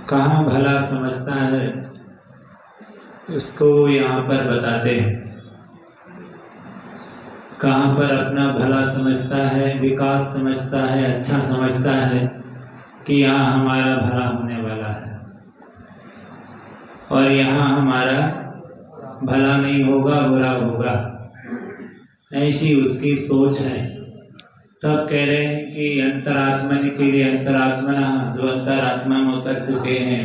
कहाँ भला समझता है उसको यहाँ पर बताते हैं। कहाँ पर अपना भला समझता है, विकास समझता है, अच्छा समझता है कि यहाँ हमारा भला होने वाला है और यहाँ हमारा भला नहीं होगा, बुरा होगा, ऐसी उसकी सोच है। तब कह रहे हैं कि अंतरात्मन के लिए अंतरात्मना, जो अंतरात्मा में उतर चुके हैं,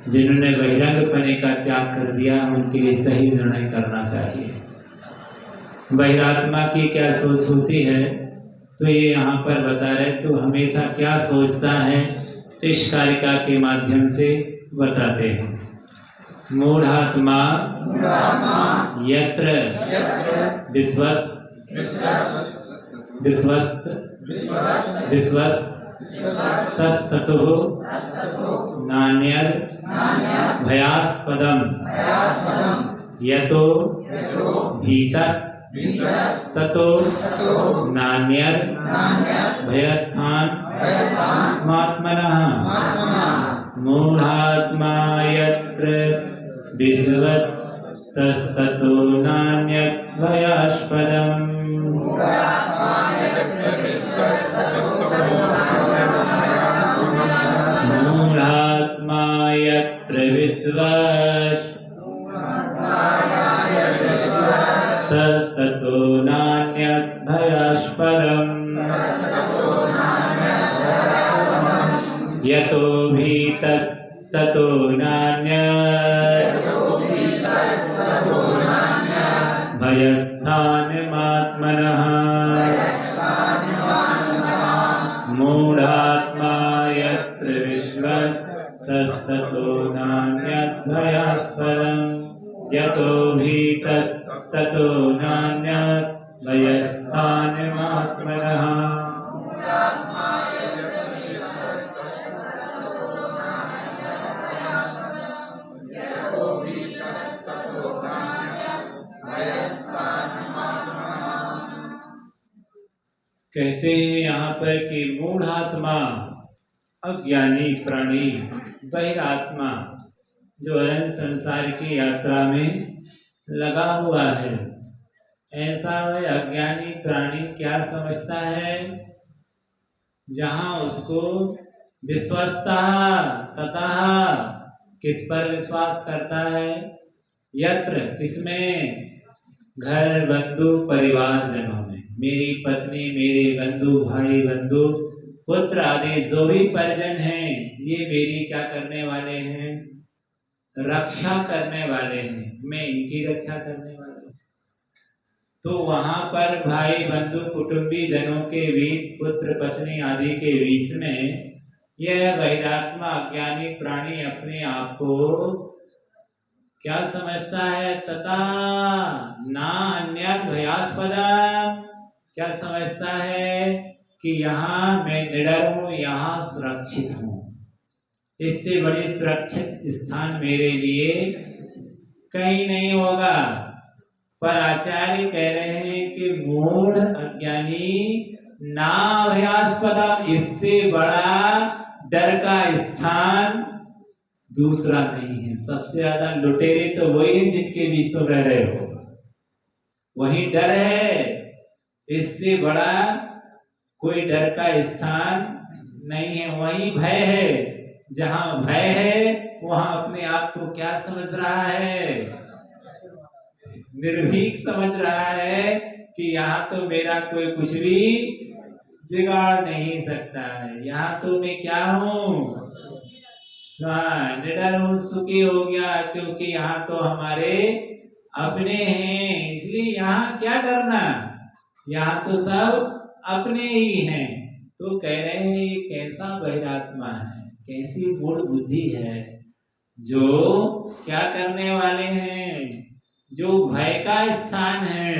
जिन्होंने बहिरंगपने का त्याग कर दिया, उनके लिए सही निर्णय करना चाहिए। बहिरात्मा की क्या सोच होती है तो ये यहाँ पर बता रहे, तो हमेशा क्या सोचता है तो इस कारिका के माध्यम से बताते हैं। मूढ़ात्मा यत्र विश्वस्त तस्ततः नान्यद भयास्पदम यतो भीतस् ततो नान्यद भयस्थान मात्मनः मूढ़ात्मा यत्र विश्वस्तस्ततो नान्यद भयास्पदम। मूढ़ात्मा यत्र विश्वस्ततो नान्यद भयास्पदम यतो भीतस्ततो नान्यद भयस्थानमात्मनः मूढ़ात्मा यत्र विश्वस्ततो नान्यद भयास्पदम यतो भीतस्ततो नान्यद भयस्थानमात्मनः। कहते हैं यहाँ पर कि मूढ़ात्मा अज्ञानी प्राणी, बहिरात्मा जो है संसार की यात्रा में लगा हुआ है, ऐसा वह अज्ञानी प्राणी क्या समझता है, जहाँ उसको विश्वस्ता तथा किस पर विश्वास करता है, यत्र किसमें, घर बंधु परिवार जनों में, मेरी पत्नी, मेरे बंधु, भाई बंधु, पुत्र आदि जो भी परिजन हैं, ये मेरी क्या करने वाले हैं, रक्षा करने वाले हैं, मैं इनकी रक्षा करने वाला हूँ। तो वहां पर भाई बंधु कुटुंबी जनों के बीच, पुत्र पत्नी आदि के बीच में यह बहिरात्मा अज्ञानी प्राणी अपने आप को क्या समझता है, तथा ना अन्यद भयास्पदम, क्या समझता है कि यहाँ मैं निडर हूँ, यहाँ सुरक्षित हूँ, इससे बड़ी सुरक्षित स्थान मेरे लिए कहीं नहीं होगा। पर आचार्य कह रहे हैं कि मूढ़ अज्ञानी ना भयास्पदम, इससे बड़ा डर का स्थान दूसरा नहीं है। सबसे ज्यादा लुटेरे तो वही है जिनके बीच तो रह रहे हो, वही डर है, इससे बड़ा कोई डर का स्थान नहीं है। वही भय है, जहां भय है वहां अपने आप को क्या समझ रहा है, निर्भीक समझ रहा है कि यहाँ तो मेरा कोई कुछ भी बिगाड़ नहीं सकता है, यहाँ तो मैं क्या हूँ, निडर हूँ, सुखी हो गया, क्योंकि यहाँ तो हमारे अपने हैं, इसलिए यहाँ क्या डरना, यहाँ तो सब अपने ही हैं। तो कह रहे हैं ये कैसा बहिरात्मा है, कैसी मूढ़ बुद्धि है, जो क्या करने वाले हैं, जो भय का स्थान है,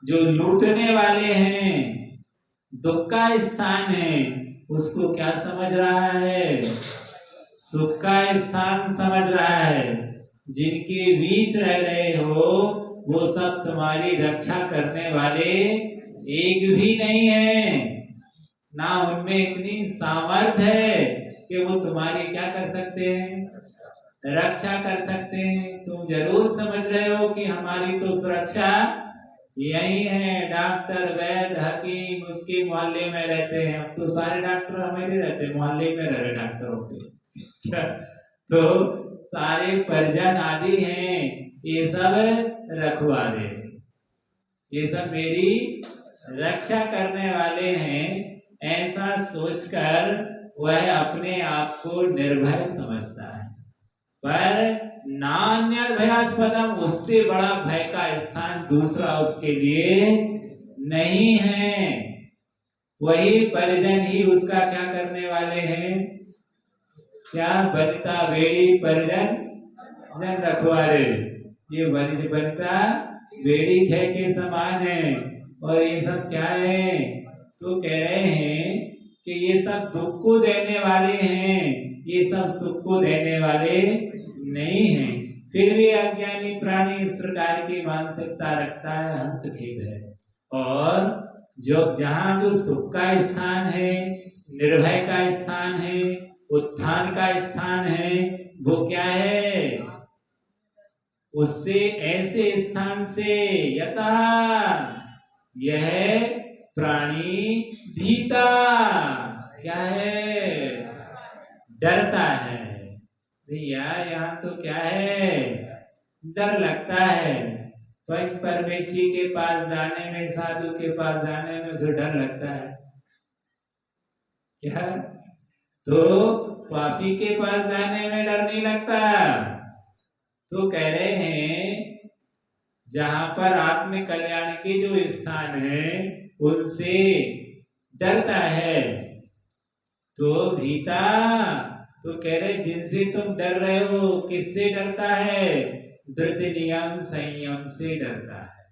जो लूटने वाले हैं, दुख का स्थान है, उसको क्या समझ रहा है, सुख का स्थान समझ रहा है। जिनके बीच रह रहे हो वो सब तुम्हारी रक्षा करने वाले एक भी नहीं है, ना उनमें इतनी सामर्थ्य है कि वो तुम्हारी क्या कर सकते हैं, रक्षा कर सकते हैं। तुम जरूर समझ रहे हो कि हमारी तो सुरक्षा यही है। डॉक्टर, वैद्य, हकीम उसके मोहल्ले में रहते हैं। अब तो सारे डॉक्टर हमारे रहते, मोहल्ले में रह रहे डॉक्टरों के तो सारे परिजन आदि हैं, ये सब रखवा दे, ये सब मेरी रक्षा करने वाले हैं। ऐसा सोचकर वह अपने आप को निर्भय समझता है। पर नान्यर्भयास्पदम, उससे बड़ा भय का स्थान दूसरा उसके लिए नहीं है। वही परिजन ही उसका क्या करने वाले हैं, क्या बनिता बेड़ी परिजन जन रखवारे। ये बनिता बेड़ी थे के समान है। और ये सब क्या है, तो कह रहे हैं कि ये सब दुख को देने वाले हैं, ये सब सुख को देने वाले नहीं हैं। फिर भी अज्ञानी प्राणी इस प्रकार की मानसिकता रखता है, हंत खेद है। और जहाँ जो सुख का स्थान है, निर्भय का स्थान है, उत्थान का स्थान है, वो क्या है, उससे ऐसे स्थान से यथा यह प्राणी भीता, क्या है, डरता है। भैया यहाँ तो क्या है, डर लगता है। पंच परमेष्ठी के पास जाने में, साधु के पास जाने में उसे डर लगता है क्या, तो पापी के पास जाने में डर नहीं लगता। तो कह रहे हैं जहां पर आत्म कल्याण के जो स्थान है उनसे डरता है। तो भीता, तो कह रहे जिनसे तुम डर रहे हो, किससे डरता है, धृत नियम संयम से डरता है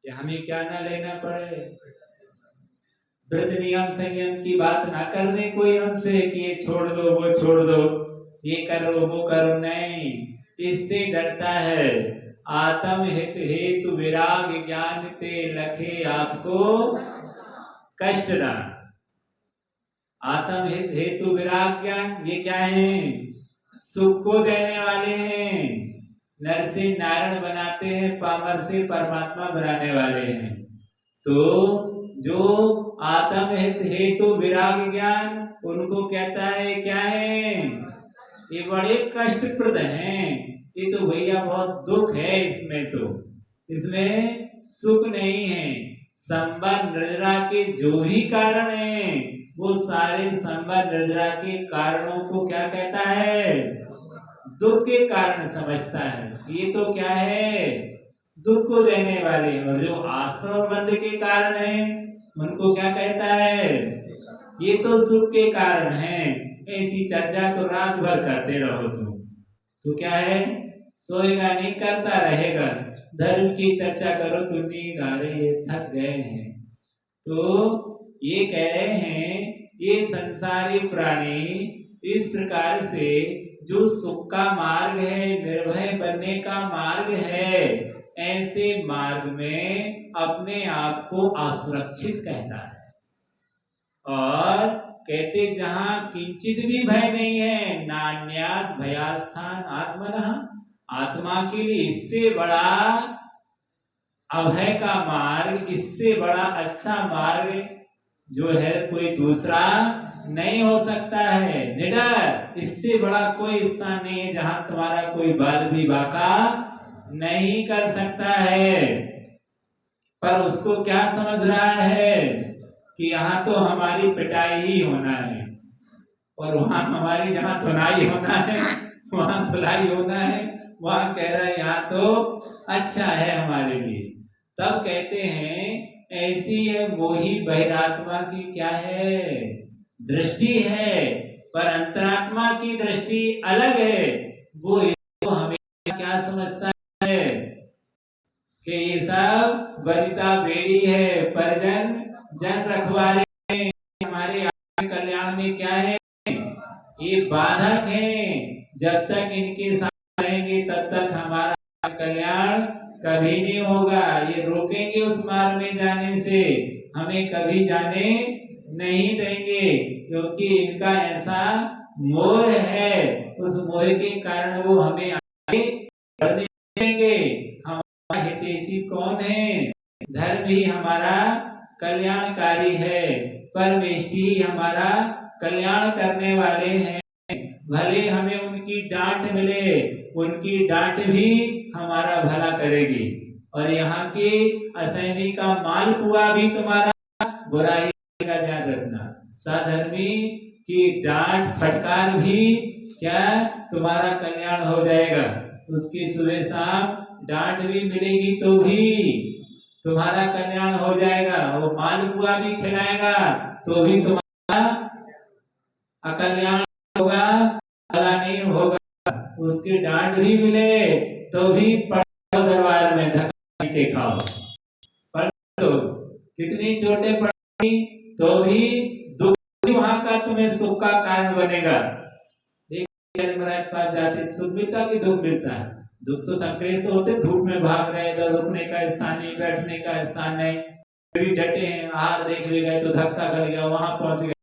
कि हमें क्या ना लेना पड़े। धृत नियम संयम की बात ना कर दे कोई हमसे कि ये छोड़ दो, वो छोड़ दो, ये करो, वो करो, नहीं, इससे डरता है। आत्म हित हेतु विराग ज्ञान ते लखे आपको कष्ट ना। आत्म हित हेतु विराग ज्ञान, ये क्या है, सुख को देने वाले हैं। नर से नारायण बनाते हैं, पामर से परमात्मा बनाने वाले हैं। तो जो आत्म हित हेतु विराग ज्ञान, उनको कहता है क्या है, ये बड़े कष्टप्रद हैं। ये तो भैया बहुत दुख है इसमें, तो इसमें सुख नहीं है। संबंध निर्जरा के जो भी कारण है, वो सारे संबंध निर्जरा के कारणों को क्या कहता है, दुख के कारण समझता है। ये तो क्या है, दुख को देने वाले। और जो आश्रम बंध के कारण है, उनको क्या कहता है, ये तो सुख के कारण है। ऐसी चर्चा तो रात भर करते रहो तुम, तो क्या है, सोएगा नहीं, करता रहेगा। धर्म की चर्चा करो तो नींद आ रही है, थक गए हैं। तो ये कह रहे हैं ये संसारी प्राणी इस प्रकार से जो सुख का मार्ग है, निर्भय बनने का मार्ग है, ऐसे मार्ग में अपने आप को असुरक्षित कहता है। और कहते जहां किंचित भी भय नहीं है, नान्यात भयास्थान आत्मनः, आत्मा के लिए इससे बड़ा अभय का मार्ग, इससे बड़ा अच्छा मार्ग जो है कोई दूसरा नहीं हो सकता है। निडर, इससे बड़ा कोई स्थान नहीं है जहां तुम्हारा कोई बल भी बाका नहीं कर सकता है। पर उसको क्या समझ रहा है कि यहाँ तो हमारी पिटाई ही होना है, और वहां हमारी जहाँ धुनाई होना है, वहां धुलाई होना है। वहां कह रहा है यहाँ तो अच्छा है हमारे लिए। तब कहते हैं ऐसी है मोही बहिरात्मा की क्या है, दृष्टि है, पर अंतरात्मा की दृष्टि अलग है। वो हमें क्या समझता है कि ये सब वनिता बेड़ी है, परिजन जन रखवाले हैं, हमारे कल्याण में क्या है, ये बाधक हैं। जब तक इनके साथ रहेंगे तब तक हमारा कल्याण कभी नहीं होगा। ये रोकेंगे उस मार्ग में जाने से, हमें कभी जाने नहीं देंगे, क्योंकि इनका ऐसा मोह है, उस मोह के कारण वो हमें आगे बढ़ने देंगे। हमारा हितैषी कौन है? धर्म ही हमारा कल्याणकारी है, परमेष्ठी ही हमारा कल्याण करने वाले हैं। भले हमें उनकी डांट मिले, उनकी डांट भी हमारा भला करेगी। और यहाँ की असहमी का मालपुआ भी तुम्हारा बुराई का ध्यान रखना। साधर्मी की डांट फटकार भी क्या तुम्हारा कल्याण हो जाएगा। उसकी सुबह शाम डांट भी मिलेगी तो भी तुम्हारा कल्याण हो जाएगा। वो मालपुआ भी खिलाएगा तो भी तुम्हारा अकल्याण होगा, भला नहीं होगा। उसकी डांट भी मिले तो भी पढ़ो दरबार में धक्का के खाओ। पढ़ो कितनी चोटें पड़ी तो भी दुख वहां का तुम्हें सुख का कारण बनेगा। महाराज पास जाते सुख मिलता कि दुख मिलता है? दुख तो संक्रेत तो होते, धूप में भाग रहे, इधर रुकने का स्थान नहीं, बैठने का स्थान नहीं, भी डटे हैं, आहार देख भी गए तो धक्का गल गया, वहां पहुंच गए।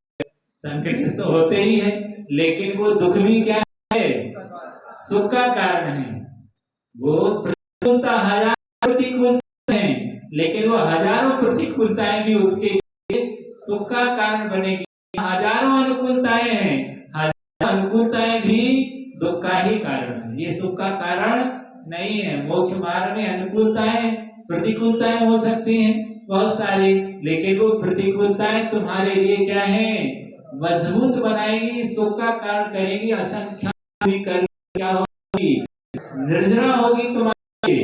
संक्रेत तो होते ही है, लेकिन वो दुख भी क्या है? सुख का कारण है। वो प्रतिकूलता हजार प्रतिकूलता है, लेकिन वो हजारों प्रतिकूलताएं भी उसके लिए सुख का कारण बनेगी। हजारों अनुकूलताएं हैं, हजारों अनुकूलताएं भी दुख का ही कारण है, ये सुख का कारण नहीं है। मोक्ष मार्ग में अनुकूलताएं प्रतिकूलताएं हो सकती हैं बहुत सारी, लेकिन वो प्रतिकूलताएं तुम्हारे लिए क्या है? मजबूत बनाएगी, सुख का कारण करेगी। असंख्य भी कर क्या होगी? निर्जरा होगी तुम्हारी।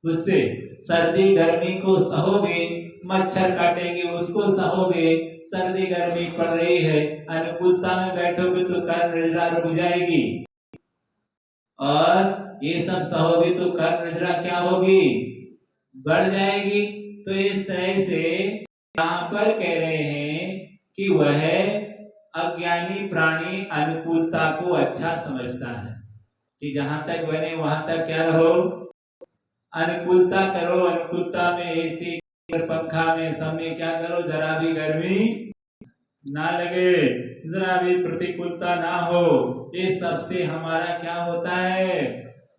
उससे सर्दी गर्मी को सहोगे, मच्छर काटेंगे उसको सहोगे। सर्दी गर्मी पड़ रही है, अनुकूलता में बैठोगे तो कर निर्जरा रुक जाएगी, और ये सब सहोगे तो कर निर्जरा क्या होगी? बढ़ जाएगी। तो इस तरह से यहाँ पर कह रहे हैं कि वह अज्ञानी प्राणी अनुकूलता को अच्छा समझता है कि जहां तक बने वहां तक क्या रहो, अनुकूलता करो। अनुकूलता में एसी पंखा में सब में क्या करो, जरा भी गर्मी ना लगे, जरा भी प्रतिकूलता ना हो। ये सबसे हमारा क्या होता है?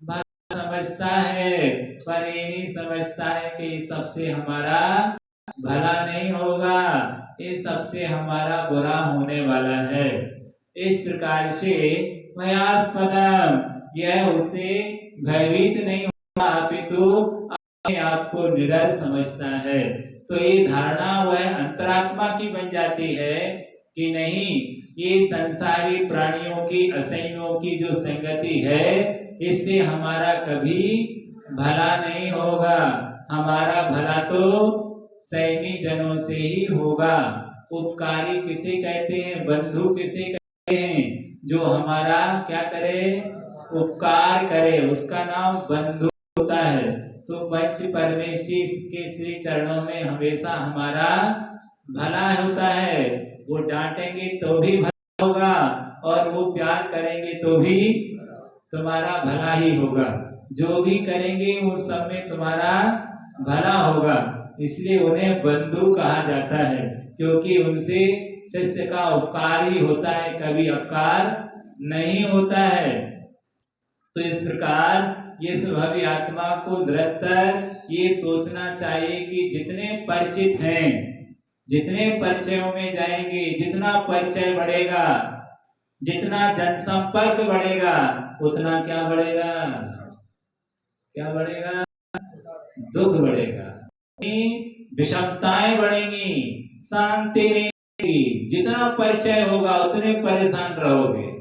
भला समझता है, पर ये नहीं समझता है कि इस सबसे हमारा भला नहीं होगा, ये सबसे हमारा बुरा होने वाला है। इस प्रकार से भयास्पदम, यह उसे भयभीत नहीं होगा, अपितु अपने आप को निडर समझता है। तो ये धारणा वह अंतरात्मा की बन जाती है कि नहीं, ये संसारी प्राणियों की असंयों की जो संगति है, इससे हमारा कभी भला नहीं होगा। हमारा भला तो संयमी जनों से ही होगा। उपकारी किसे कहते हैं? बंधु किसे कहते हैं? जो हमारा क्या करे? उपकार करे, उसका नाम बंधु होता है। तो पंच परमेष्ठी के श्री चरणों में हमेशा हमारा भला होता है। वो डांटेंगे तो भी भला होगा, और वो प्यार करेंगे तो भी तुम्हारा भला ही होगा। जो भी करेंगे उस सब में तुम्हारा भला होगा। इसलिए उन्हें बंधु कहा जाता है, क्योंकि उनसे शिष्य का उपकार ही होता है, कभी अपकार नहीं होता है। तो इस प्रकार ये स्वभावी आत्मा को दृढ़तर ये सोचना चाहिए कि जितने परिचित हैं, जितने परिचयों में जाएंगे, जितना परिचय बढ़ेगा, जितना जनसंपर्क बढ़ेगा, उतना क्या बढ़ेगा? क्या बढ़ेगा? दुख बढ़ेगा, विषमताएं बढ़ेंगी, शांति नहीं बढ़ेगी। जितना परिचय होगा उतने परेशान रहोगे।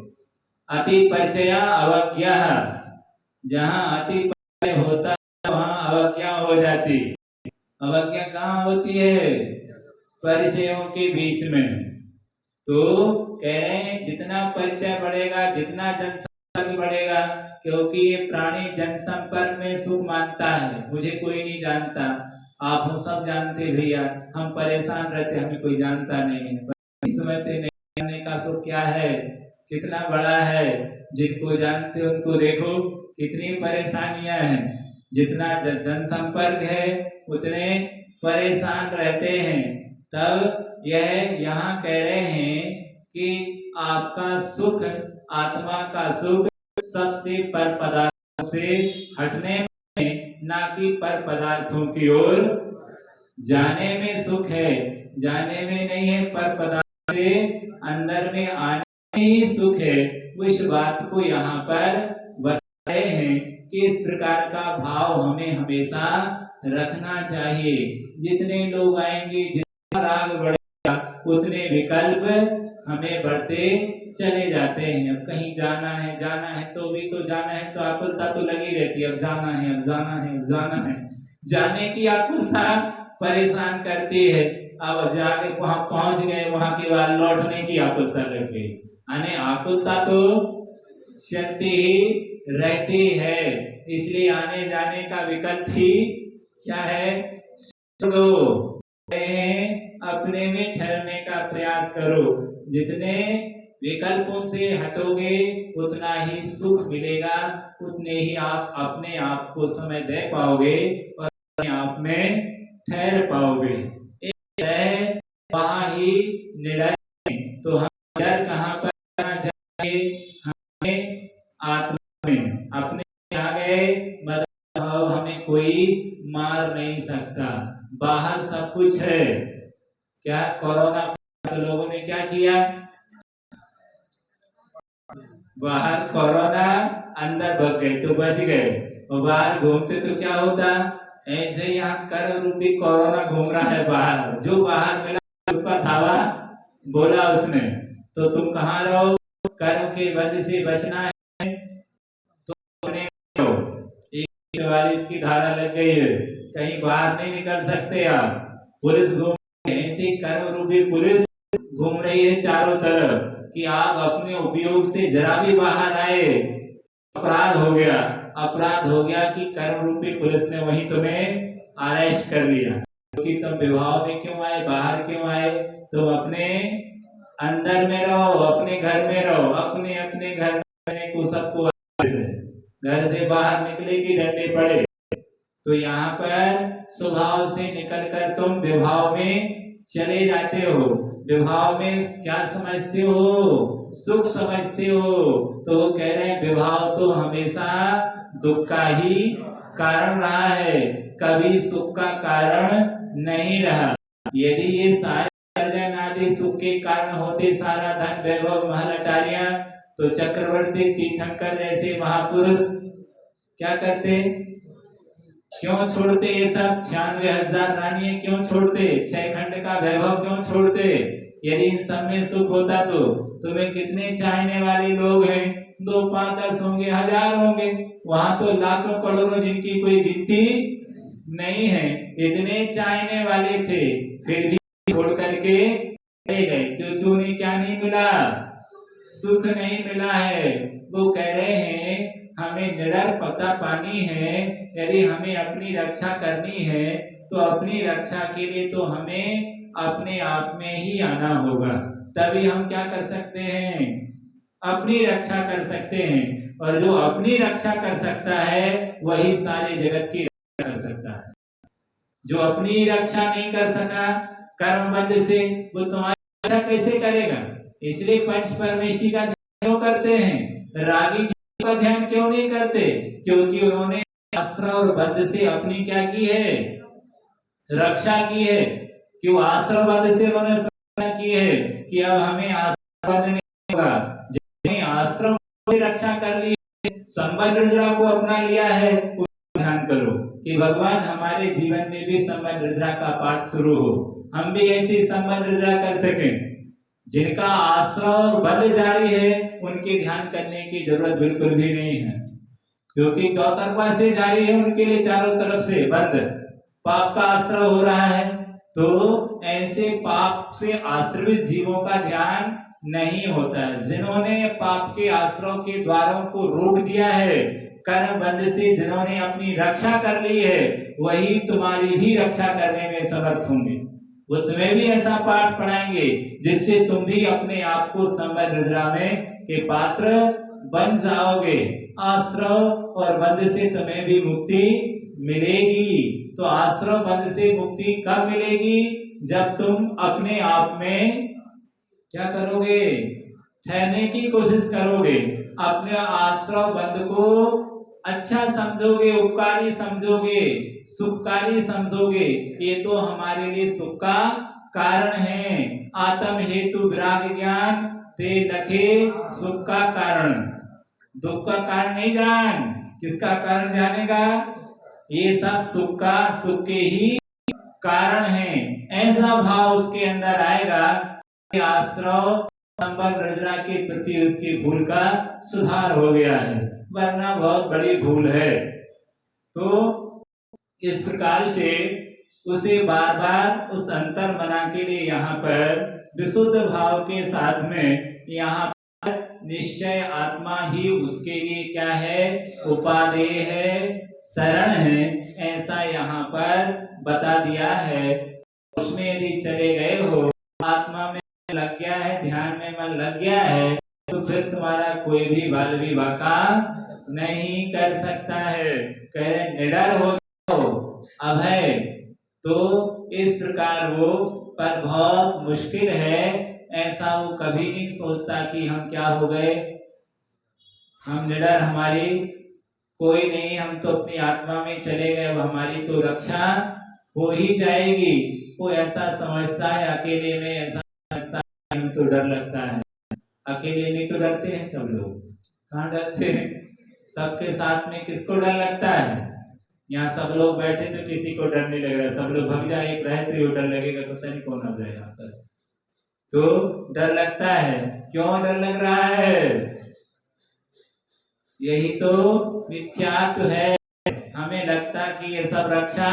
अति परिचया अवज्ञा, जहाँ अति परिचय होता है वहाँ अवज्ञा हो जाती। अवज्ञा कहाँ होती है? परिचयों के बीच में। तो कह रहे हैं जितना परिचय बढ़ेगा, जितना जनसंपर्क बढ़ेगा, क्योंकि ये प्राणी जनसंपर्क में सुख मानता है। मुझे कोई नहीं जानता, आप हम सब जानते भैया, हम परेशान रहते, हमें कोई जानता नहीं है। समझते नहीं जानने का सुख क्या है, कितना बड़ा है। जिनको जानते उनको देखो कितनी परेशानियां हैं। जितना जनसंपर्क है उतने परेशान रहते हैं। तब यह यहाँ कह रहे हैं कि आपका सुख, आत्मा का सुख सबसे पर पदार्थों से हटने में, ना कि पर पदार्थों की ओर जाने में सुख है। जाने में नहीं है, पर पदार्थ से अंदर में आने में ही सुख है। उस बात को यहाँ पर बता रहे हैं कि इस प्रकार का भाव हमें हमेशा रखना चाहिए। जितने लोग आएंगे, जितना राग बढ़ेगा, उतने विकल्प हमें बढ़ते चले जाते हैं। अब कहीं जाना है तो भी तो जाना है तो आकुलता तो लगी रहती है, अब जाना है, अब जाना है, अब जाना है। जाने की आकुलता परेशान करती है। अब जाके वहां पहुंच गए, वहां के बाद लौटने की आकुलता लग गई। यानी आकुलता तो चलती ही रहती है। इसलिए आने जाने का विकल्प ही क्या है, दो अपने में ठहरने का प्रयास करो। जितने विकल्पों से हटोगे उतना ही सुख मिलेगा, उतने ही आप अपने आप को समय दे पाओगे और अपने आप में ठहर पाओगे। एक है वहाँ ही निडर। तो हम निडर कहाँ पर रहना चाहिए? हमें आत्मा में अपने आ गए, मतलब हमें कोई मार नहीं सकता। बाहर सब कुछ है। क्या कोरोना तो लोगों ने क्या किया, बाहर कोरोना, अंदर भग गए तो बच गए, और बाहर घूमते तो क्या होता, ऐसे यहाँ कर रूपी कोरोना घूम रहा है बाहर। जो बाहर मिला उस पर धावा बोला उसने। तो तुम कहाँ रहो, कर्म के बंध से बचना है तो अपने रहो। 144 की धारा लग गई है, कहीं बाहर नहीं निकल सकते आप। पुलिस घूम, ऐसी कर्म रूपी पुलिस घूम रही है चारों तरफ कि आप अपने उपयोग से जरा भी बाहर आए, अपराध हो गया। अपराध हो गया कि कर्म रूपी पुलिस ने वहीं तुम्हें अरेस्ट कर लिया। क्योंकि तुम विवाह में क्यों आए, बाहर क्यों आए? तुम अपने अंदर में रहो, अपने घर में रहो, अपने अपने घर में को सबको घर से बाहर निकले कि डंडे पड़े। तो यहाँ पर स्वभाव से निकलकर तुम विभाव में चले जाते हो। विभाव में क्या समझते हो, सुख समझते हो। तो वो कह रहे हैं विभाव तो हमेशा दुख का ही कारण रहा है, कभी सुख का कारण नहीं रहा। यदि ये सारे अर्जन आदि सुख के कारण होते, सारा धन वैभव महल अटारियां, तो चक्रवर्ती तीर्थंकर जैसे महापुरुष क्या करते, क्यों छोड़ते ये सब? 96,000 रानियां क्यों छोड़ते? 6 खंड का वैभव क्यों छोड़ते? यदि इन सब में सुख होता तो तुम्हें कितने चाहने वाले लोग हैं, 2, 5, 10 होंगे, 1000 होंगे। वहां तो लाखों करोड़ों जिनकी कोई गिनती नहीं है, इतने चाहने वाले थे, फिर भी छोड़ करके चले गए। क्योंकि उन्हें क्या नहीं मिला, सुख नहीं मिला है। वो कह रहे हैं हमें निडर पता पानी है। यदि हमें अपनी रक्षा करनी है तो अपनी रक्षा के लिए तो हमें अपने आप में ही आना होगा। तभी हम क्या कर सकते हैं, अपनी रक्षा कर सकते हैं। और जो अपनी रक्षा कर सकता है वही सारे जगत की रक्षा कर सकता है। जो अपनी रक्षा नहीं कर सका कर्म बंध से, वो तुम्हारी रक्षा कैसे करेगा? इसलिए पंच परमेष्टि का ध्यान क्यों करते हैं, रागी जी का ध्यान क्यों नहीं करते? क्योंकि उन्होंने अस्त्र और बंध से अपनी क्या की है, रक्षा की है। कि वो अस्त्र बंध से उन्होंने रक्षा की है कि अब हमें अस्त्र बंध नहीं होगा। जिन्हें अस्त्र से रक्षा कर ली, संबंध रजरा को अपना लिया है, ध्यान करो कि भगवान हमारे जीवन में भी संबंध रजरा का पाठ शुरू हो, हम भी ऐसी संबंध रजरा कर सकें। जिनका आश्रय और बंध जारी है उनके ध्यान करने की जरूरत बिल्कुल भी नहीं है, क्योंकि चौतरफा से जारी है उनके लिए, चारों तरफ से बंद। पाप का आश्रय हो रहा है, तो ऐसे पाप से आश्रवित जीवों का ध्यान नहीं होता है। जिन्होंने पाप के आश्रय के द्वारों को रोक दिया है, कर्म बंध से जिन्होंने अपनी रक्षा कर ली है, वही तुम्हारी भी रक्षा करने में समर्थ होंगे। वो तुम्हें भी ऐसा पाठ पढ़ाएंगे जिससे तुम भी अपने आप को संबंध रजरा में के पात्र बन जाओगे। आश्रय और बंध से तुम्हें भी मुक्ति मिलेगी। तो आश्रय बंध से मुक्ति कब मिलेगी? जब तुम अपने आप में क्या करोगे, ठहरने की कोशिश करोगे, अपने आश्रय बंद को अच्छा समझोगे, उपकारी समझोगे, सुखकारी समझोगे, ये तो हमारे लिए सुख का कारण है। आत्म हेतु विराग ज्ञान ते लखे सुख का कारण, दुख का कारण नहीं जान, किसका कारण जानेगा? ये सब सुख के ही कारण है। ऐसा भाव उसके अंदर आएगा कि आश्रव संबंध रचना के प्रति उसकी भूल का सुधार हो गया है, वरना बहुत बड़ी भूल है। तो इस प्रकार से उसे बार बार उस अंतर मना के लिए यहाँ पर विशुद्ध भाव के साथ में यहाँ पर निश्चय आत्मा ही उसके लिए क्या है? उपादेय है, शरण है, ऐसा यहाँ पर बता दिया है। उसमें यदि चले गए हो, आत्मा में लग गया है, ध्यान में मन लग गया है, तो फिर तुम्हारा कोई भी बाल विवाह का नहीं कर सकता है। कह रहे निडर हो अभय, तो इस प्रकार वो पर बहुत मुश्किल है। ऐसा वो कभी नहीं सोचता कि हम क्या हो गए, हम निडर, हमारी कोई नहीं, हम तो अपनी आत्मा में चले गए, वो हमारी तो रक्षा हो ही जाएगी। वो ऐसा समझता है, अकेले में ऐसा लगता है, हम तो डर लगता है। अकेले में तो डरते हैं सब लोग, कहाँ डरते हैं? सबके साथ में किसको डर लगता है? यहाँ सब लोग बैठे तो किसी को डर नहीं लग रहा, सब लोग भाग जाए, एक रहे तो डर लगेगा, पता नहीं कौन आ जाए यहाँ पर। तो डर लगता है, क्यों डर लग रहा है? यही तो मिथ्यात्व है। हमें लगता कि ये सब रक्षा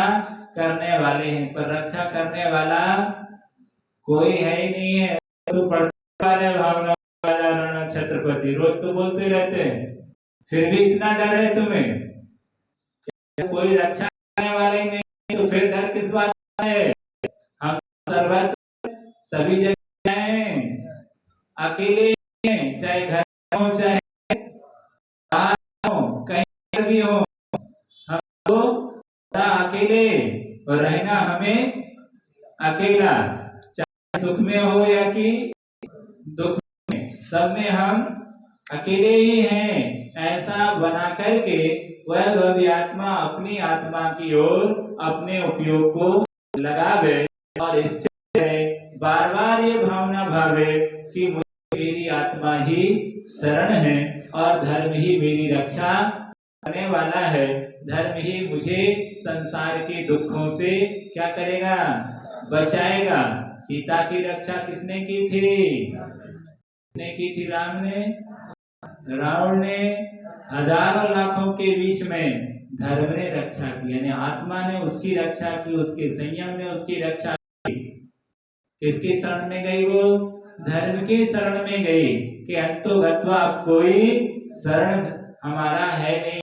करने वाले हैं, पर रक्षा करने वाला कोई है ही नहीं है। तो पढ़ता है भावना राणा छत्रपति, रोज तो बोलते रहते हैं, फिर भी इतना डर है तुम्हें? कोई रक्षा करने वाला ही नहीं, तो फिर डर किस बात का है? हम सर्वत्र सभी जगह हैं, अकेले हैं, चाहे घर हो चाहे बाहर हो, कहीं भी हो, हम तो अकेले, और रहना हमें अकेला, चाहे सुख में हो या कि दुख में, सब में हम अकेले ही हैं। ऐसा बना करके वह आत्मा अपनी आत्मा की ओर अपने उपयोग को लगावे, और इससे बार बार ये भावना भावे कि मेरी आत्मा ही शरण है और धर्म ही मेरी रक्षा करने वाला है, धर्म ही मुझे संसार के दुखों से क्या करेगा? बचाएगा। सीता की रक्षा किसने की थी? किसने की थी? राम ने? रावण ने? हजारों लाखों के बीच में धर्म ने रक्षा की, यानी आत्मा ने उसकी रक्षा की, उसके संयम ने उसकी रक्षा की। किसकी शरण में गई वो? धर्म की शरण में गई कि अंतोगत्वा अब कोई शरण हमारा है नहीं,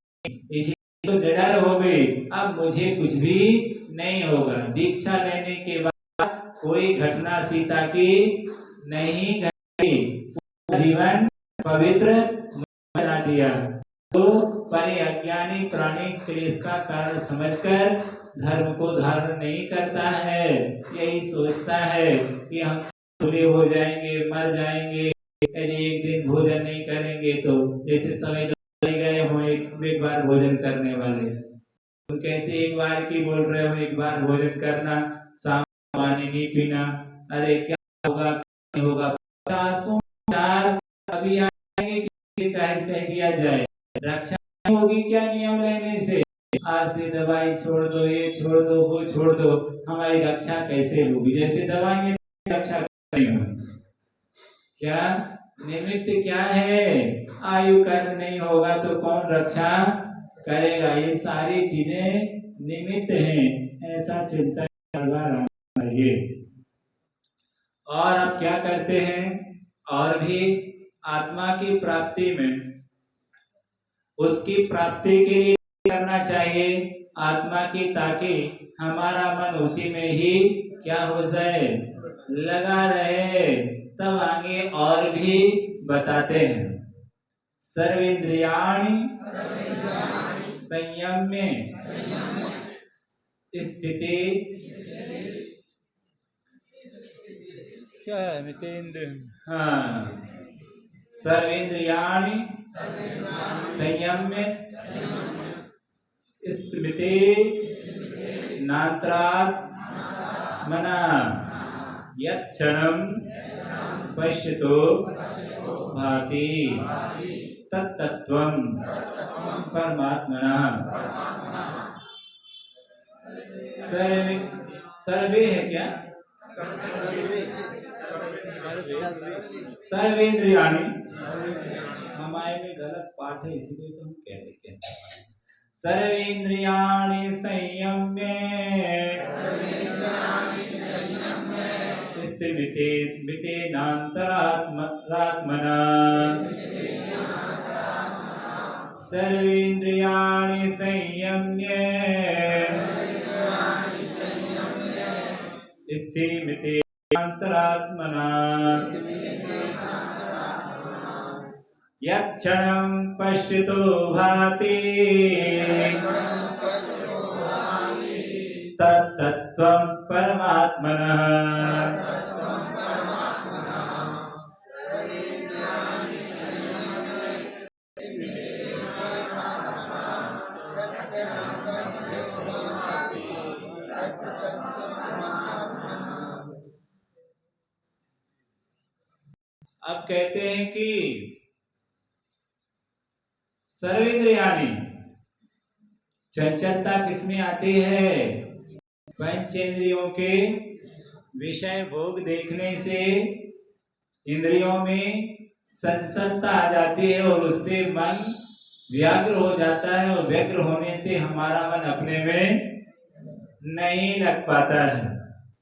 इसलिए तो निडर हो गई, अब मुझे कुछ भी नहीं होगा। दीक्षा लेने के बाद कोई घटना सीता की नहीं घटी, जीवन पवित्र बना दिया। तो परे अज्ञानी प्राणी क्लेश का कारण समझकर धर्म को धारण नहीं करता है, यही सोचता है कि हम भूले हो जाएंगे, मर जाएंगे, यदि एक दिन भोजन नहीं करेंगे तो। जैसे समय गए हो एक बार भोजन करने वाले, तुम कैसे एक बार की बोल रहे हो, एक बार भोजन करना, शाम पानी नहीं पीना, अरे क्या होगा क्या होगा, अभी आएंगे कि कह दिया जाए, रक्षा होगी क्या नियम लेने से? आज से दवाई छोड़ दो, ये छोड़ दो, वो छोड़ दो, हमारी रक्षा कैसे होगी? जैसे दवाई रक्षा नहीं होगी, क्या निमित्त क्या है? आयु कर्म नहीं होगा तो कौन रक्षा करेगा? ये सारी चीजें निमित्त हैं, ऐसा चिंतन चाहिए। और अब क्या करते हैं? और भी आत्मा की प्राप्ति में, उसकी प्राप्ति के लिए करना चाहिए आत्मा की, ताकि हमारा मन उसी में ही क्या हो जाए? लगा रहे। तब आगे और भी बताते हैं, सर्वेंद्रियाणि संयम में स्थिति क्या है मितेंद्र? हाँ, सर्वेन्द्रियाणि संयम्य स्थिते नान्तरात् मना यत्क्षणं पश्यतो भाति तत्तत्त्वं परमात्मनः। सर्वे सर्वे है क्या? सर्वेन्द्रियाणि। हमारे में गलत पाठ है इसीलिए तो हम कह रहे कैसे। सर्वेन्द्रियाणि संयम्य स्थितेनान्तरात्मना सर्वेन्द्रियाणि संयम्य स्थितेनान्तरात्मना यत्क्षणं पश्यतो भाति तत्तत्त्वं परमात्मनः। अब कहते हैं कि सर्वेन्द्रियाणि, चंचलता किसमें आती है? पंचेंद्रियों के विषय भोग देखने से इंद्रियों में संसलता आ जाती है और उससे मन व्याग्र हो जाता है और व्यग्र होने से हमारा मन अपने में नहीं लग पाता है।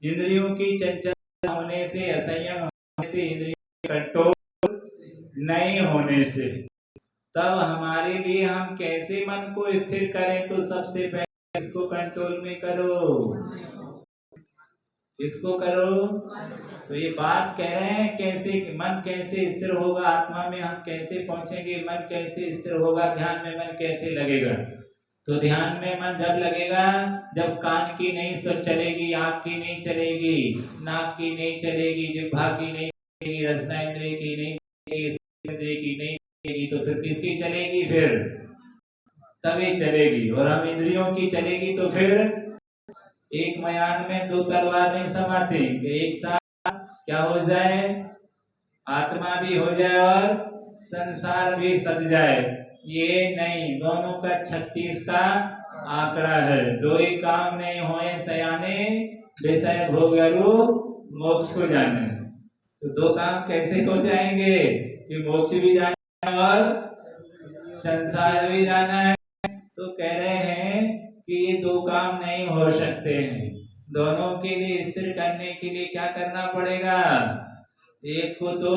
इंद्रियों की चंचलता होने से, असंयम होने से, इंद्रियों कंट्रोल नहीं होने से, तब हमारे लिए हम कैसे मन को स्थिर करें? तो सबसे पहले इसको कंट्रोल में करो। इसको करो। तो ये बात कह रहे हैं कैसे मन कैसे स्थिर होगा, आत्मा में हम कैसे पहुंचेंगे, मन कैसे स्थिर होगा, ध्यान में मन कैसे लगेगा? तो ध्यान में मन जब लगेगा जब कान की नहीं सुन चलेगी, आँख की नहीं चलेगी, नाक की नहीं चलेगी, जिह्वा की नहीं चलेगी, रसना इंद्रिय की नहीं चलेगी, इंद्रिय की नहीं चलेगी, तो फिर किसकी चलेगी? फिर तभी चलेगी। और हम इंद्रियों की चलेगी तो फिर एक मयान में दो तलवार नहीं समाती कि एक साथ क्या हो जाए, आत्मा भी हो जाए और संसार भी सज जाए। ये नहीं, दोनों का 36 का आंकड़ा है। दो ही काम नहीं होए सयाने, विषय भोग मोक्ष को जाने। तो दो काम कैसे हो जाएंगे कि मोक्ष भी जाना है और संसार भी जाना है? तो कह रहे हैं कि ये दो काम नहीं हो सकते हैं। दोनों के लिए स्थिर करने के लिए क्या करना पड़ेगा? एक को तो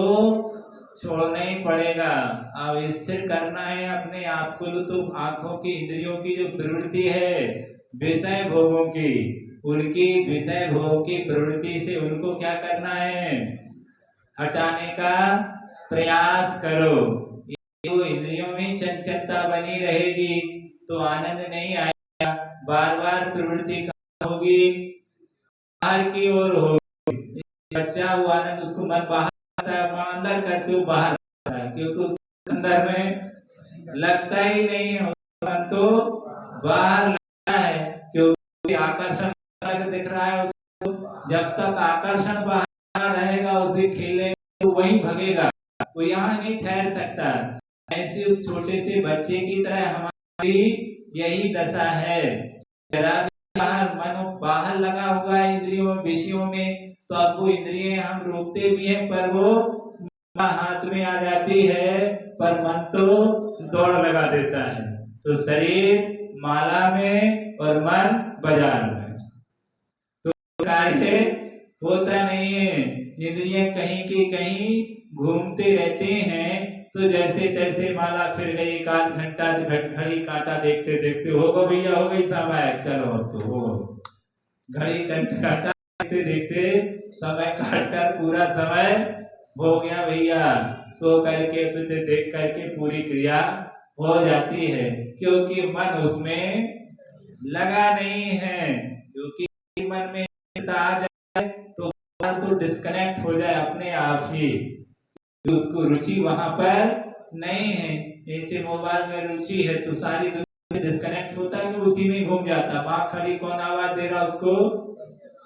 छोड़ना ही पड़ेगा। अब स्थिर करना है अपने आप को, तो आंखों की, इंद्रियों की जो प्रवृत्ति है विषय भोगों की, उनकी विषय भोग की प्रवृत्ति से उनको क्या करना है? हटाने का प्रयास करो। ये इंद्रियों में चंचलता बनी रहेगी तो आनंद नहीं आएगा। बार बार प्रवृत्ति होगी, बाहर की ओर होगी। बच्चा वो आनंद उसको मन बाहर आता है, अंदर करते हुए बाहर आता है, क्योंकि उस अंदर में लगता ही नहीं है। मन तो बाहर लगता है क्योंकि आकर्षण दिख रहा है उसको। जब तक आकर्षण बाहर रहेगा उसे खेलने तो वहीं भगेगा, वो यहाँ नहीं ठहर सकता। ऐसे उस छोटे से बच्चे की तरह हमारी यही दशा है। जरा मन बाहर लगा हुआ है इंद्रियों विषयों में, तो अब वो इंद्रिय हम रोकते भी हैं पर वो हाथ में आ जाती है, पर मन तो दौड़ लगा देता है। तो शरीर माला में और मन बाजार में, तो कार्य होता नहीं है। इंद्रिय कहीं की कहीं घूमते रहते हैं। तो जैसे तैसे माला फिर गई, एक आध घंटा घड़ी काटा देखते देखते होगा भैया, हो गई समय, चलो तो हो घड़ी काटा देखते देखते समय काट कर पूरा समय हो गया भैया। सो करके तो देख करके पूरी क्रिया हो जाती है, क्योंकि मन उसमें लगा नहीं है। क्योंकि मन में आ जाए तो डिस्कनेक्ट हो जाए अपने आप ही। उसको रुचि वहां पर नहीं है। ऐसे मोबाइल में रुचि है तो सारी दुनिया डिस्कनेक्ट होता है कि उसी में घूम जाता। वहां खड़ी कौन आवाज दे रहा उसको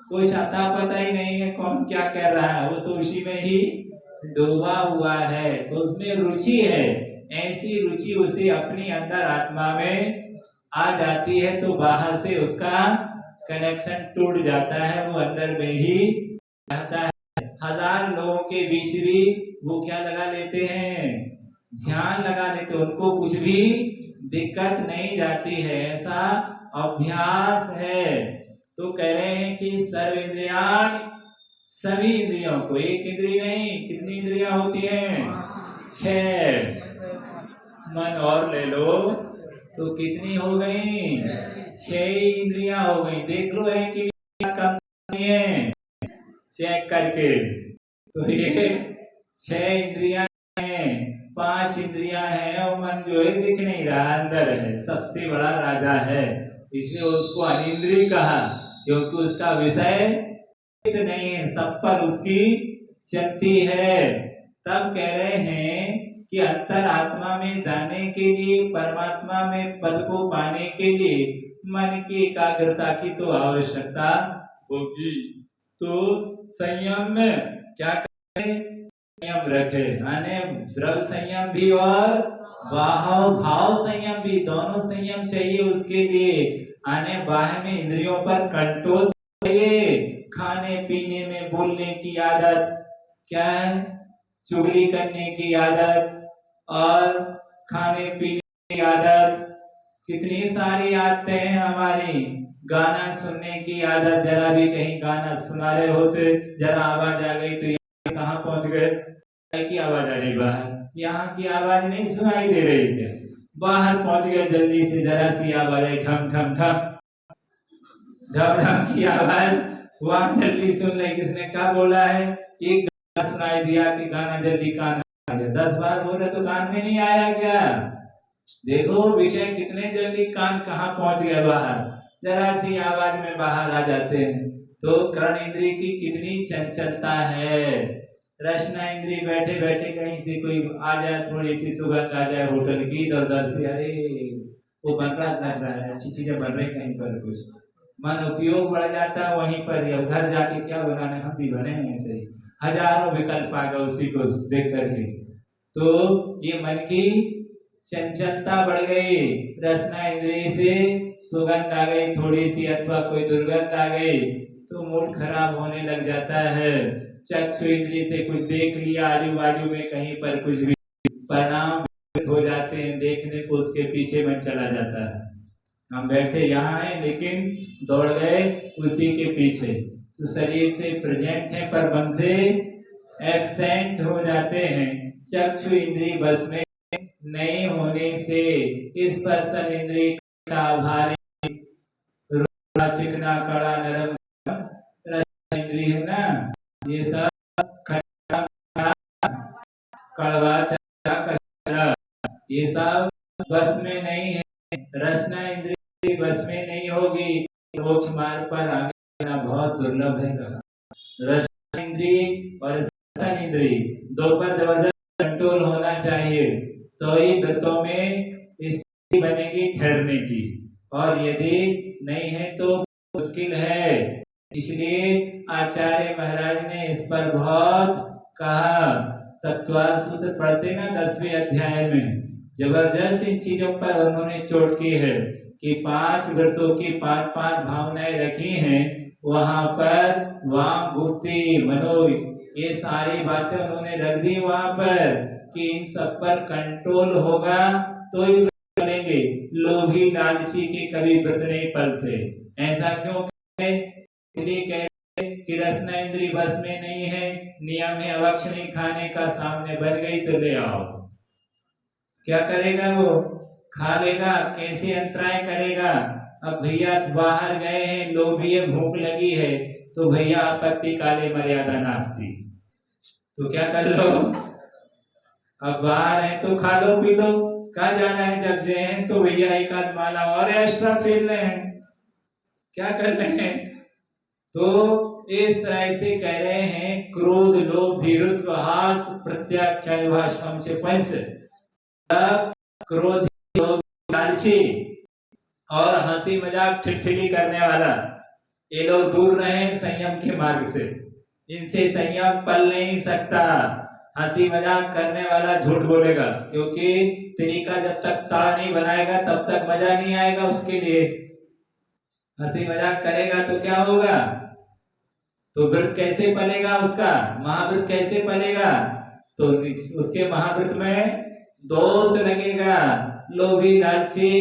कुछ आता पता ही नहीं है, कौन क्या कह रहा है, वो तो उसी में ही डूबा हुआ है। तो उसमें रुचि है, ऐसी रुचि उसे अपनी अंदर आत्मा में आ जाती है तो बाहर से उसका कनेक्शन टूट जाता है, वो अंदर में ही रहता है। हजार लोगों के बीच भी वो क्या लगा लेते हैं, ध्यान लगा लेते, उनको कुछ भी दिक्कत नहीं जाती है, ऐसा अभ्यास है। तो कह रहे हैं कि सर्व इंद्रियाण, सभी इंद्रियों को, एक इंद्रिय नहीं, कितनी इंद्रियां होती हैं, 6। मन और ले लो तो कितनी हो गई, 6 इंद्रियां हो गई। देख लो है कि कम है, चेक करके। तो ये 6 इंद्रियां हैं, 5 इंद्रियां हैं और मन जो है दिख नहीं रहा, अंदर है, सबसे बड़ा राजा है, इसलिए उसको अनिंद्रिय कहा, क्योंकि उसका विषय से नहीं है, सब पर उसकी शक्ति है। तब कह रहे हैं कि अंतर आत्मा में जाने के लिए, परमात्मा में पद को पाने के लिए मन की एकाग्रता की तो आवश्यकता होगी। तो संयम में क्या करें, संयम रखे, माने द्रव्य संयम भी और बाह्य भाव संयम भी, दोनों संयम चाहिए उसके लिए। आने बाह्य में इंद्रियों पर कंट्रोल चाहिए। खाने पीने में बोलने की आदत क्या है, चुगली करने की आदत और खाने पीने की आदत, कितनी सारी आदतें हैं हमारी। गाना सुनने की आदत, जरा भी कहीं गाना सुना रहे होते, जरा आवाज आ गई तो ये कहाँ पहुंच गए, की आवाज आ रही बाहर, यहाँ की आवाज नहीं सुनाई दे रही क्या, बाहर पहुंच गए जल्दी से, जरा सी आवाज आई, ढम ढम ढम ढम ढम की आवाज, वहां जल्दी सुन ले किसने क्या बोला है। एक गाना सुनाई दिया कि गाना जल्दी कान में आ गया, 10 बार बोले तो कान में नहीं आया क्या। देखो विषय कितने जल्दी कान कहाँ पहुंच गए बाहर, जरा सी आवाज में बाहर आ जाते हैं। तो कर्ण इंद्रिय की कितनी चंचलता है। रचना इंद्रिय बैठे बैठे कहीं से कोई आ जाए, थोड़ी सी सुगंध आ जाए होटल की, इधर उधर से, अरे वो बन रहा लग रहा है, अच्छी चीजें बन रही कहीं पर, कुछ मन उपयोग बढ़ जाता है वहीं पर, या घर जाके क्या बनाने, हम भी बने हैं ऐसे ही, हजारों विकल्प आ गए उसी को देख करके। तो ये मन की चंचलता बढ़ गई, रसना इंद्रिय से सुगंध आ गई थोड़ी सी अथवा कोई दुर्गंध आ गई तो मूड खराब होने लग जाता है। चक्षु इंद्रिय से कुछ देख लिया, आजू बाजू में कहीं पर कुछ भी परिणाम हो जाते हैं, देखने को उसके पीछे मन चला जाता है। हम बैठे यहाँ हैं लेकिन दौड़ गए उसी के पीछे, तो शरीर से प्रेजेंट है पर मन से एब्सेंट हो जाते हैं। चक्षु इंद्रिय बस में नहीं होने से इस स्पर्शन इंद्रिय का भारी, चिकना कड़ा नरम इंद्रिय है ना, ये सब कड़वा ये सब बस में नहीं है। रसना इंद्रिय बस में नहीं होगी, मोक्ष मार्ग पर आगे जाना बहुत दुर्लभ है। रसना इंद्रिय और रसन इंद्रिय दो पर जबरदस्त कंट्रोल होना चाहिए, तो ही व्रतों में स्थिति बनेगी ठहरने की, और यदि नहीं है तो मुश्किल है। इसलिए आचार्य महाराज ने इस पर बहुत कहा। सत्वार सूत्र पढ़ते ना 10वें अध्याय में, जबरदस्त इन चीजों पर उन्होंने चोट की है कि 5 व्रतों की 5 भावनाएं रखी हैं, वहां पर वाम बुद्धि मनो ये सारी बातें उन्होंने रख दी वहां पर कि इन सब पर कंट्रोल होगा तो ही चलेंगे। लोभी लालची के कभी व्रत नहीं पलते। ऐसा क्यों कहे, इसलिए कहते कि रसना इंद्रिय बस में नहीं है, नियम है अवक्ष नहीं खाने का, सामने बन गई तो ले आओ, क्या करेगा वो, खा लेगा, कैसे अंतराय करेगा। अब भैया बाहर गए हैं, लोभी है, भूख लगी है, तो भैया आपत्ति काले मर्यादा नास्ती, तो क्या कर लो, अब बाहर है तो खा लो पी लो, कहा जा रहा है जब जे हैं तो भैया एक आध माला और एक्स्ट्रा फेल रहे हैं, क्या कर रहे हैं। तो इस तरह से कह रहे हैं क्रोध लोभ भीरुत्व हास प्रत्याख्यान भाषण से पैस क्रोधी लोभ लालची और हंसी मजाक ठिठिली करने वाला, ये लोग दूर रहे संयम के मार्ग से, इनसे संयम पल नहीं सकता। हंसी मजाक करने वाला झूठ बोलेगा, क्योंकि तरीका जब तक ताल नहीं बनाएगा तब तक मजा नहीं आएगा उसके लिए। हंसी मजाक करेगा तो क्या होगा, तो व्रत कैसे पलेगा उसका, महाव्रत कैसे पलेगा, तो उसके महाव्रत में दोष लगेगा। लोभी लालची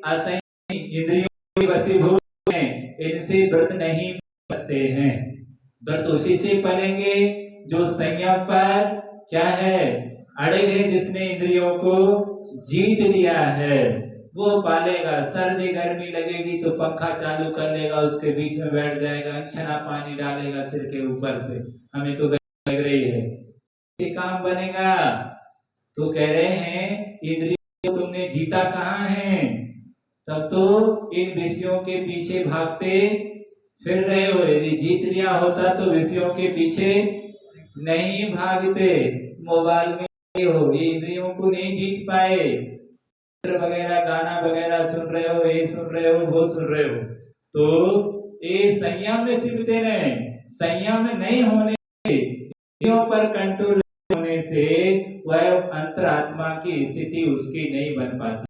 असह्य इंद्रियों की वशीभूत हैं, इनसे व्रत नहीं पलते हैं। व्रत उसी से पलेंगे जो संयम पर क्या है अड़े हैं, जिसने इंद्रियों को जीत लिया है वो पालेगा। सर्दी गर्मी लगेगी तो पंखा चालू कर लेगा, उसके बीच में बैठ जाएगा, छना पानी डालेगा सिर के ऊपर से, हमें तो गर्मी लग रही है, ये काम बनेगा। तो कह रहे हैं इंद्रियों को तुमने जीता कहाँ है, तब तो इन विषयों के पीछे भागते फिर रहे हो। यदि जीत लिया होता तो विषयों के पीछे नहीं भागते। मोबाइल में हो, ये इंद्रियों को नहीं जीत पाए, वगैरह गाना वगैरह सुन रहे हो, ये सुन रहे हो, वो सुन रहे हो, तो ये संयम में सिमटे नहीं। संयम नहीं होने इंद्रियों पर कंट्रोल होने से वह अंतरात्मा की स्थिति उसकी नहीं बन पाती।